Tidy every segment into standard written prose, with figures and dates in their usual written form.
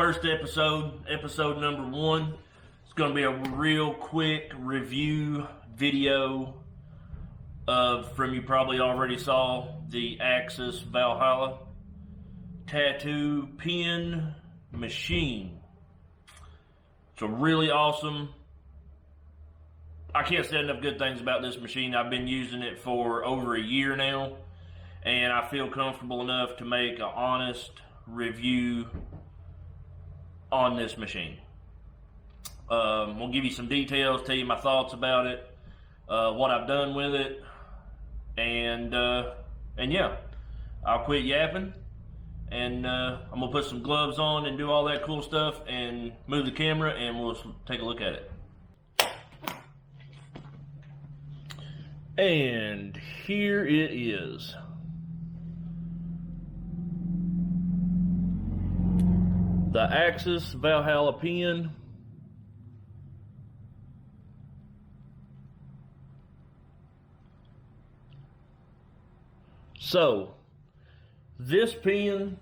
First episode number 1. It's going to be a real quick review video from, you probably already saw, the Axys Valhalla tattoo pen machine. So really awesome. I can't say enough good things about this machine. I've been using it for over a year now, and I feel comfortable enough to make an honest review on this machine. We'll give you some details, tell you my thoughts about it, what I've done with it, and yeah, I'll quit yapping, and I'm gonna put some gloves on and do all that cool stuff and move the camera, and we'll take a look at it. And here it is. The Axys Valhalla pen. So, this pen,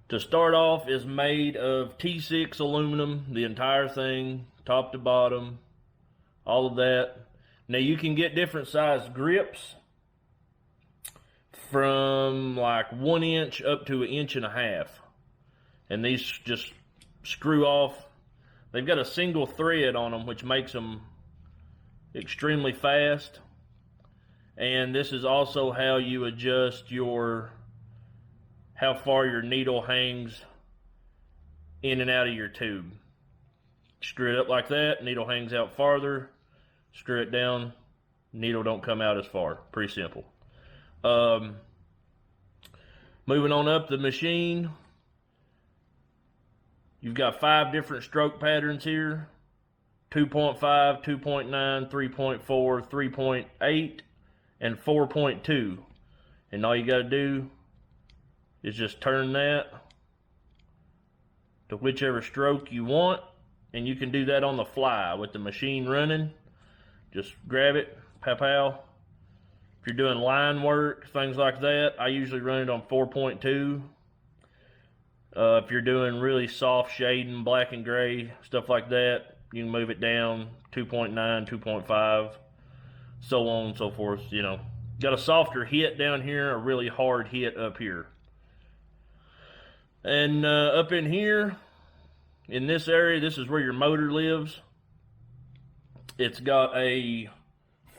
to start off, is made of T6 aluminum, the entire thing, top to bottom, all of that. Now you can get different size grips from like 1 inch up to 1.5 inches. And these just screw off. They've got a single thread on them, which makes them extremely fast. And this is also how you adjust how far your needle hangs in and out of your tube. Screw it up like that, needle hangs out farther. Screw it down, needle don't come out as far. Pretty simple. Moving on up the machine, you've got 5 different stroke patterns here: 2.5, 2.9, 3.4, 3.8, and 4.2. And all you got to do is just turn that to whichever stroke you want, and you can do that on the fly with the machine running. Just grab it, pow. If you're doing line work, things like that, I usually run it on 4.2. If you're doing really soft shading, black and gray, stuff like that, you can move it down 2.9, 2.5, so on and so forth. You know, got a softer hit down here, a really hard hit up here. And up in here, in this area, this is where your motor lives. It's got a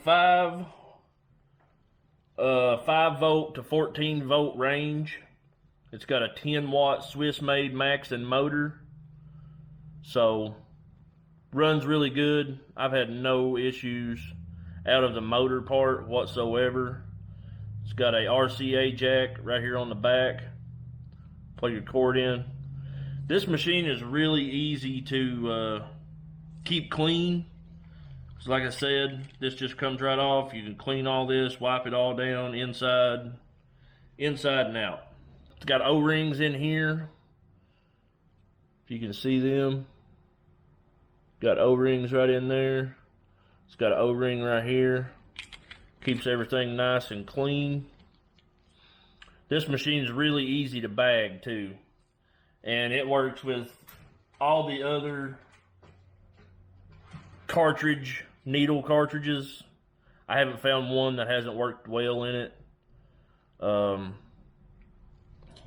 5 volt to 14 volt range. It's got a 10 watt Swiss made Maxxon motor. So runs really good. I've had no issues out of the motor part whatsoever. It's got a RCA jack right here on the back. Plug your cord in. This machine is really easy to keep clean. So like I said, this just comes right off. You can clean all this, wipe it all down inside and out. It's got O-rings in here, if you can see them. Got O-rings right in there. It's got an O-ring right here. Keeps everything nice and clean. This machine is really easy to bag too, and it works with all the other needle cartridges. I haven't found one that hasn't worked well in it.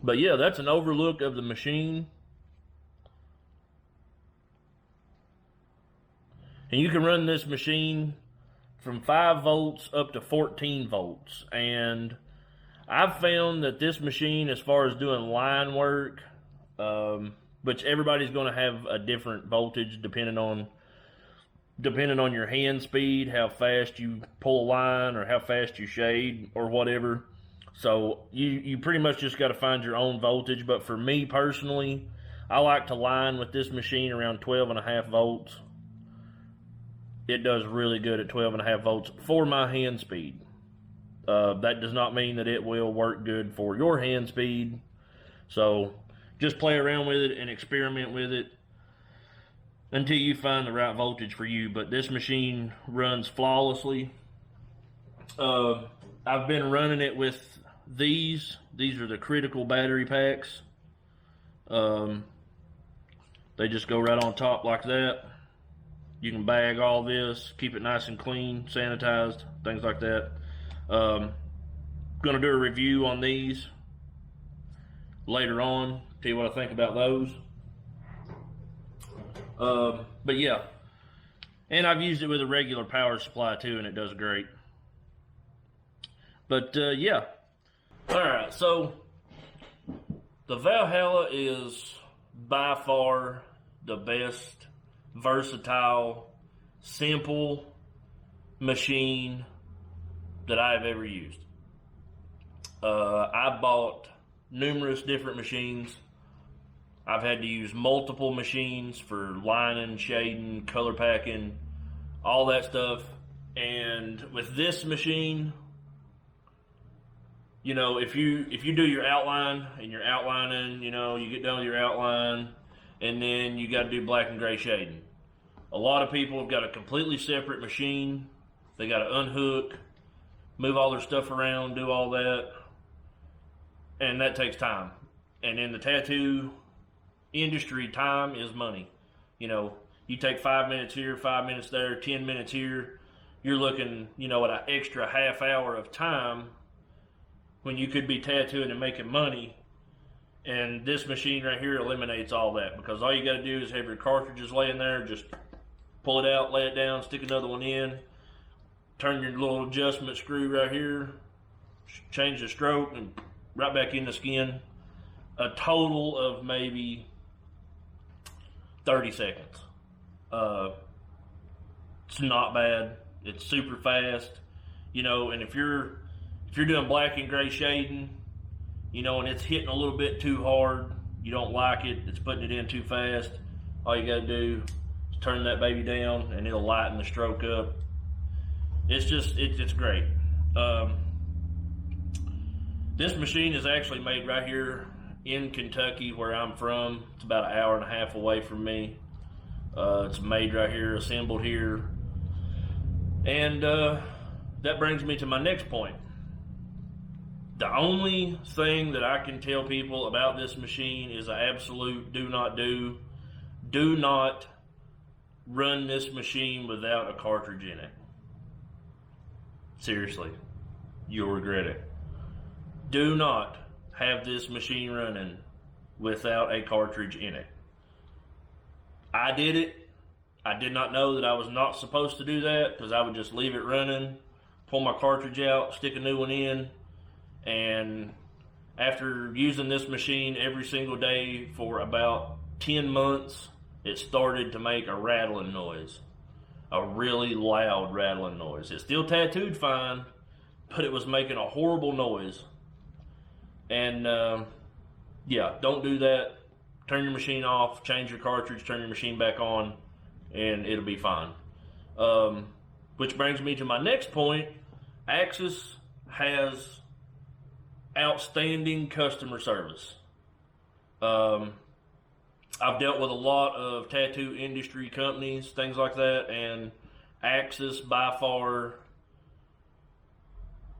But yeah, that's an overlook of the machine. And you can run this machine from 5 volts up to 14 volts. And I've found that this machine, as far as doing line work, which everybody's going to have a different voltage depending on your hand speed, how fast you pull a line or how fast you shade or whatever. So you pretty much just got to find your own voltage. But for me personally, I like to line with this machine around 12.5 volts. It does really good at 12.5 volts for my hand speed. That does not mean that it will work good for your hand speed. So just play around with it and experiment with it until you find the right voltage for you. But this machine runs flawlessly. I've been running it with these are the critical battery packs. They just go right on top like that. You can bag all this, keep it nice and clean, sanitized, things like that. Gonna do a review on these later on, tell you what I think about those. But yeah, and I've used it with a regular power supply too, and it does great. But yeah, all right. So the Valhalla is by far the best versatile, simple machine that I've ever used. I bought numerous different machines. I've had to use multiple machines for lining, shading, color packing, all that stuff. And with this machine, you know, if you do your outline and you're outlining, you know, you get done with your outline and then you got to do black and gray shading. A lot of people have got a completely separate machine. They got to unhook, move all their stuff around, do all that. And that takes time. And in the tattoo industry, time is money. You know, you take 5 minutes here, 5 minutes there, 10 minutes here. You're looking, you know, at an extra half hour of time when you could be tattooing and making money. And this machine right here eliminates all that, because all you got to do is have your cartridges laying there, just pull it out, lay it down, stick another one in, turn your little adjustment screw right here, change the stroke, and right back in the skin. A total of maybe 30 seconds. It's not bad. It's super fast, you know. And if you're doing black and gray shading, you know, and it's hitting a little bit too hard, you don't like it, it's putting it in too fast, all you got to do is turn that baby down and it'll lighten the stroke up. It's just, it's great. This machine is actually made right here in Kentucky, where I'm from. It's about an hour and a half away from me. It's made right here, assembled here. And that brings me to my next point. The only thing that I can tell people about this machine is an absolute do not do. Do not run this machine without a cartridge in it. Seriously, you'll regret it. Do not have this machine running without a cartridge in it. I did it. I did not know that I was not supposed to do that, because I would just leave it running, pull my cartridge out, stick a new one in, and after using this machine every single day for about 10 months, it started to make a rattling noise. A really loud rattling noise. It still tattooed fine, but it was making a horrible noise. And yeah, don't do that. Turn your machine off, change your cartridge, turn your machine back on, and it'll be fine. Which brings me to my next point. Axys has outstanding customer service. I've dealt with a lot of tattoo industry companies, things like that, and Axys by far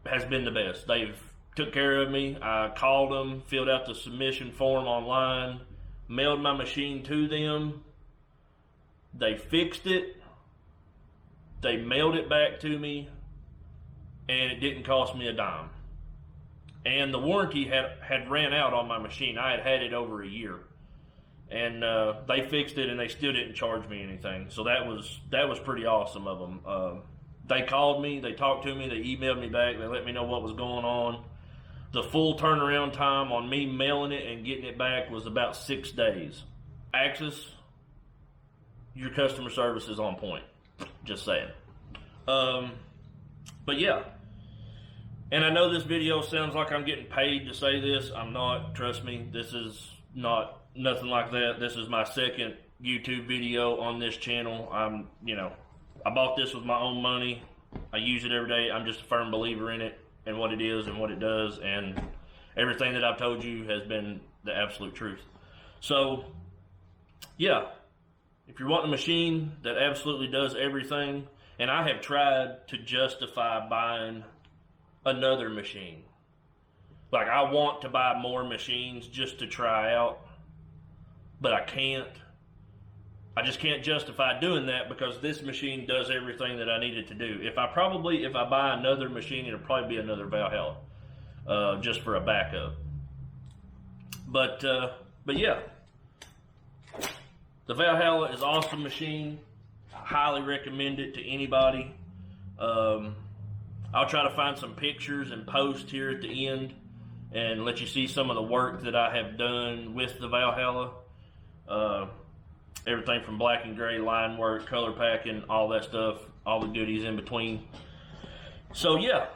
has been the best. They've took care of me. I called them, filled out the submission form online, mailed my machine to them. They fixed it. They mailed it back to me, and it didn't cost me a dime. And the warranty had ran out on my machine. I had it over a year. And they fixed it, and they still didn't charge me anything. So that was pretty awesome of them. They called me, they talked to me, they emailed me back, they let me know what was going on. The full turnaround time on me mailing it and getting it back was about 6 days. Axys, your customer service is on point. Just saying. But yeah. And I know this video sounds like I'm getting paid to say this. I'm not. Trust me. This is nothing like that. This is my second YouTube video on this channel. I bought this with my own money. I use it every day. I'm just a firm believer in it and what it is and what it does. And everything that I've told you has been the absolute truth. So, yeah. If you're wanting a machine that absolutely does everything, and I have tried to justify buying another machine. Like, I want to buy more machines just to try out, but I just can't justify doing that because this machine does everything that I need it to do. If I buy another machine, it'll probably be another Valhalla, just for a backup. But yeah, the Valhalla is an awesome machine. I highly recommend it to anybody. I'll try to find some pictures and post here at the end and let you see some of the work that I have done with the Valhalla. Everything from black and gray, line work, color packing, all that stuff, all the goodies in between. So yeah,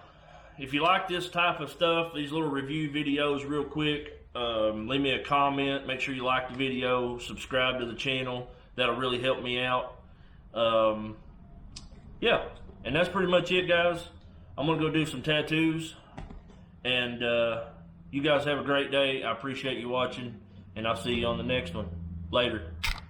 if you like this type of stuff, these little review videos real quick, leave me a comment, make sure you like the video, subscribe to the channel, that'll really help me out. Yeah, and that's pretty much it, guys. I'm gonna go do some tattoos, and you guys have a great day. I appreciate you watching, and I'll see you on the next one. Later.